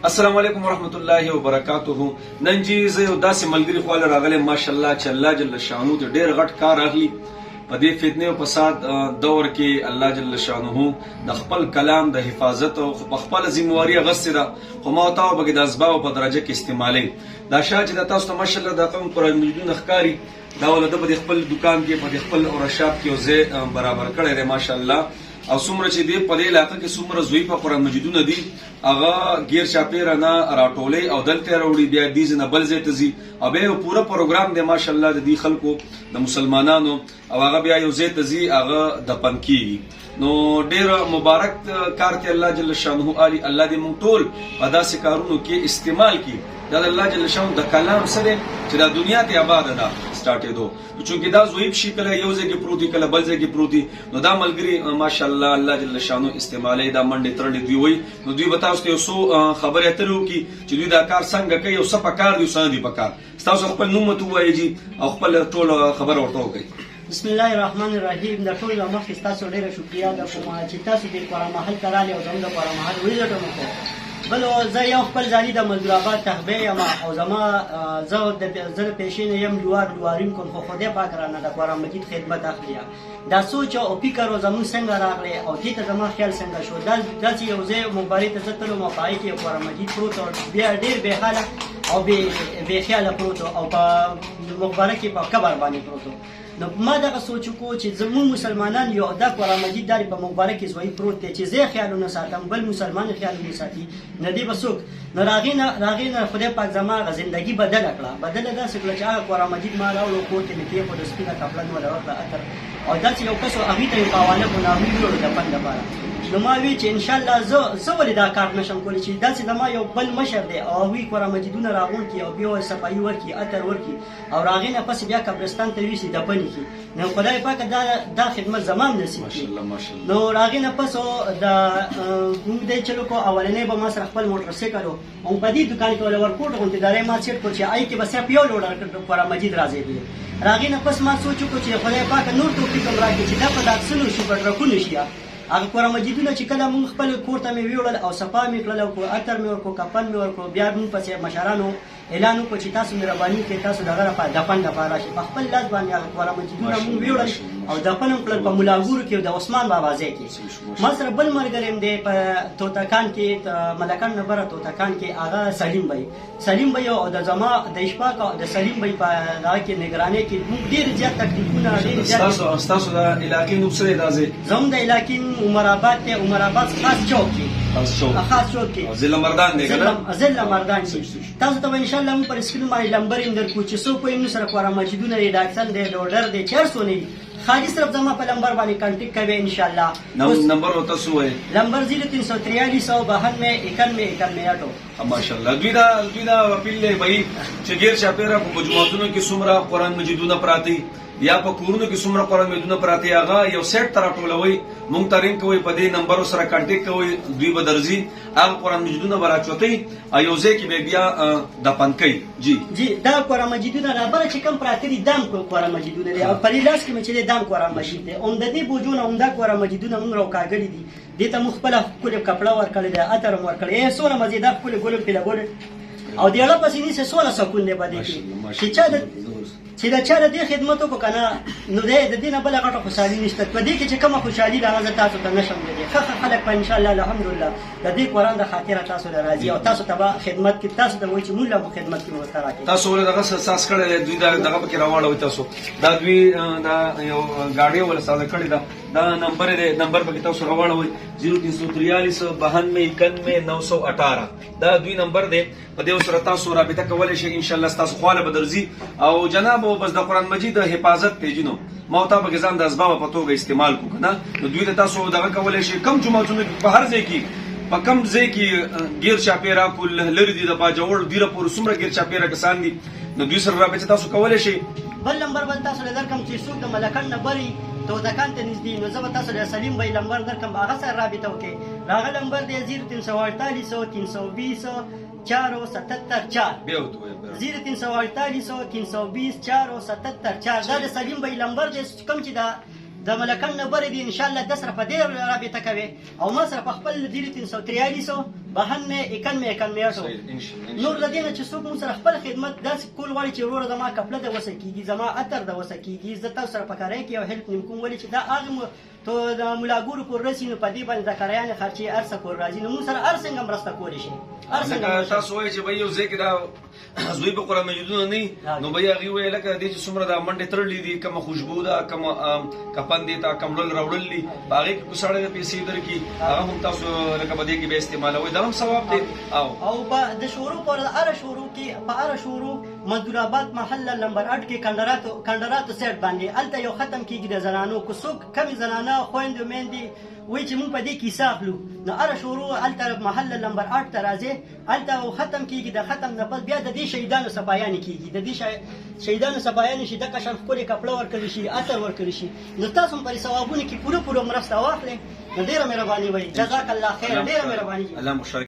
السلام علیکم ورحمت الله وبرکاته. نن جی زه یو داسې ملګري خواله راغلی ماشاءالله چې الله جل شانو ته ډېر غټ کار اخلي په دې فتنې او فساد دور کې. الله جل شانو د خپل کلام د حفاظت او خپل ذمہواری غسته ده خو ما ته به د اسباب په درجه کې استعمالي دا شاته د تاسو ته ماشاءالله د قوم پر مليون ښکاری دا ولده په خپل دکان کې په خپل اورشاب کې وزه برابر کړی دی ماشاءالله. او څومره چې دی په دې علاقه کې څومره زوی په قران مجیدونه دي هغه غیر چاپیره نه راټولې او دلته راوړي بیا دې نه بل ځای ته ځي او به پوره پروګرام دی ماشاءالله د دې خلکو د مسلمانانو او هغه بیا یو ځای ته ځي هغه د پنکی. نو ډیر مبارک کار ته الله جل شانه علي الله دې مونږ ټول په داسې کارونو کې استعمال کړي. دا الله جل شانه د کلام سره چې د دنیا ته آباد ده سٹارټې دو چونکې دا زویب شي کله یو ځای کې پروتي کله بل ځای کې پروتي نو دا ملګری ماشاءالله الله جل شانو استعمالي دا منډه ترډې دی وي نو دوی بتاوسته یو سو خبره اترو کی چې دوی دا کار څنګه کوي او څه پکار دی څنګه دی پکار تاسو خپل نوم ته وایي جی او خپل ټول خبر ورته وکړي. بسم الله الرحمن الرحیم. د ټول مخکې تاسو ډیره شکریا ده کوم چې تاسو د قرآن محل تراله او زموږ د قرآن محل ویډیو ته بل زه یو خپل ځاني د مزدورآباد تخبه یم او زما زه د پیشین یم لوارین کوم خو خدای پاک رانه د قرآن مجید خدمت اخلي. دا سوچ او فکر او زمون څنګه راغلی او دې ته زما خیال څنګه شو دا چې یو ځای مبارک ته تلو ما پای کې قرآن مجید پروت او بیا ډیر به حاله او به خیال پروت او په مبارک په قبر باندې پروت. نو ما دا سوچ کو چې زموږ مسلمانان یو د قرآن مجید داري په مبارک زوی پروت دی چې زه خیالونه ساتم بل مسلمان خیالونه ساتي نه دی بسوک نو راغینه خدای پاک زما زندگی بدل کړه دا څه چې هغه قرآن مجید ما راوړو کوټ کې کې په دسپینه کپلن ولا ورته اثر او دا چې یو کس هغه ته په حواله کو نامي جوړ د پند لپاره نو ما وی چې ان شاء الله زه ولې دا کار نشم کولی چې دا چې ما یو بل مشر دی او وی قرآن مجیدونه راغون کی او بیا صفای ورکی اثر ورکی او راغینه پس بیا قبرستان ته ویسي د پنی کی نو خدای پاک دا خدمت زمان نصیب کړي. نو راغینه پس دا موږ دې چلو کو اولنې به ما سره خپل موټر سایکل او په دې دکان کې ول ورکوټ غونډه دارې ما سیټ کو چې آی کې بس پیو لوډر قرآن مجید راځي دی راغینه پس ما سوچو کو چې خدای پاک نور توفیق راکړي چې دا په داخلو شي په رکونه شي هغه قرآن مجیدونه چې کله مونږ خپل کور ته مې ویوړل او صفا مې کړل او اتر مې ورکو کفن مې ورکو بیا مونږ پسې مشرانو اعلان وکړو چې تاسو مهرباني کوئ تاسو دغه لپاره دفن لپاره راشئ په خپل لاس باندې هغه قرآن مجیدونه مونږ ویوړل او دفن هم کړل په ملاګورو کې د عثمان بابا ځای کې. ما سره بل ملګری هم دی په توتکان کې ملکان نه بره توتکان کې هغه سلیم بی او د زما د اشفاق او د سلیم بی په هغه کې نگرانۍ کې مونږ ډېر زیات تکلیفونه ډېر زیات تاسو د علاقې نوم څه دی دا ځای زموږ د علاقې عمر آباد خاص چوک کې ضلع مردان دی کنه ضلع مردان تاسو ته ان شاء الله مون پر سکرین باندې نمبر هم درکو چې سو په سره قرآن مجیدونه ریډاکشن دی لوډر دی 400 نه خالي صرف زما په نمبر باندې کانټیکټ کوي ان شاء الله. نمبر وتا سو ہے نمبر 0343929191 ماشاءالله. دوی دا پیله بھائی چې غیر چاپیرا په مجموعاتونو کې څومره قرآن مجیدونه پراتی یا په کورونو کې څومره قرآن مجیدونه پراتی هغه یو سیټ تر ټولوي مونږ ترین کوي په دې نمبر سره کانټیکټ کوي دوی به درځي هغه قرآن مجیدونه براچوتي ایوزه کې به بیا د پنکې جی دا قرآن مجیدونه را بره چې کم پراتی دي دام قرآن مجیدونه دي او په لاس کې چې دام قرآن مجید دي اوم د دې بوجونه اوم دا قرآن مجیدونه مونږ راوکاګړي دي دې ته مخبل کله کپڑا ورکړل دي اتر ورکړل سونه مزیدار کله ګول په لګول او دی هغه پسې نه 16 سکونډه باندې چې دا چا د خدمت کو کنه نو د دې نه بل غټه خوشحالي نشته په دې کې چې کومه خوشحالي راځي تاسو ته نشم دي خلک په ان شاء الله الحمدلله د دې قرآن د خاطر تاسو راځي او تاسو ته خدمت کې تاسو ته وایي چې موږ له خدمت کې ورته راځي تاسو ولې دغه اساس کړل دوی دغه پکې راوړل تاسو دا دوی دا یو گاډي ول ساده کړی دا نمبر پکې تاسو راوړل 0343929118 دا دوی نمبر دی په دې سره تاسو رابطه کولای شئ ان شاء الله تاسو خواله بدرځي او جناب بس د قرآن مجید حفاظت ته جنو ما ته به ځان د اسباب په توګه استعمال کو کنه نو دوی ته تاسو دغه کولای شئ کم جمعهونه په هر ځای کې په کم ځای کې غیر چاپیرا کول لری دي د باجوړ ډیره پور سمره غیر چاپیرا کسان دي نو دوی سره رابطه تاسو کولای شئ. بل نمبر بل تاسو درکم چې څوک د ملکان نه بری تو دکان ته نږدې نو زه تاسو د سلیم بی نمبر درکم هغه سره رابطه وکړئ راغه نمبر دی 0348 477 بیا وته 0348 320 477 دا د سلیم بی نمبر دی کوم چې دا د ملکن نه بره دي ان شاء الله د سره په دې رابطه کوي او ما سره په خپل 0343 92 نور د دې نه چې څوک مو سره خپل خدمت داسې کول غواړي چې وروره زما کپله د وسه کېږي زما عطر د وسه کېږي زه تاسو سره په کارای کې یو هیلپ نیم کوم ولې چې دا هغه ته د ملاګورو پر رسي نو په دې باندې د کاریانې خرچې هر څه کور راځي نو موږ سره هر څنګه مرسته کولی شي هر څنګه تاسو وایئ چې به یو ځای کې دا زوی به قرآن مجیدونه نه نو به یې هغې وویل لکه دې چې څومره دا منډې تړلې دي کومه خوشبو ده کومه کفن دی تا کمړل راوړل دي په هغې کې کوڅاړی د پیسې درکړي هغه هم تاسو لکه په دې کې به استعمالوئ دا هم ثواب دی او د شروع پر هره شروع کې په هره شروع مزدور آباد محله نمبر 8 کې کندراتو سیټ باندې هلته یو ختم کېږي د زنانو که څوک کمې زنانه خویندې میندې وایي چې مونږ په دې کې حصه اخلو نو هره شروع هلته محله نمبر 8 ته راځئ هلته ختم کېږي د ختم نه پس بیا د دې شهیدانو صفایانې کېږي د دې شهیدانو صفایانې شي دغه شان ښکلې کپړه ورکړل شي عطر ورکړل شي نو تاسو هم پرې ثوابونو کې پوره مرسته واخلئ نو ډېره مهرباني وایي جزاک الله خیر ډېره مهرباني الله مشرک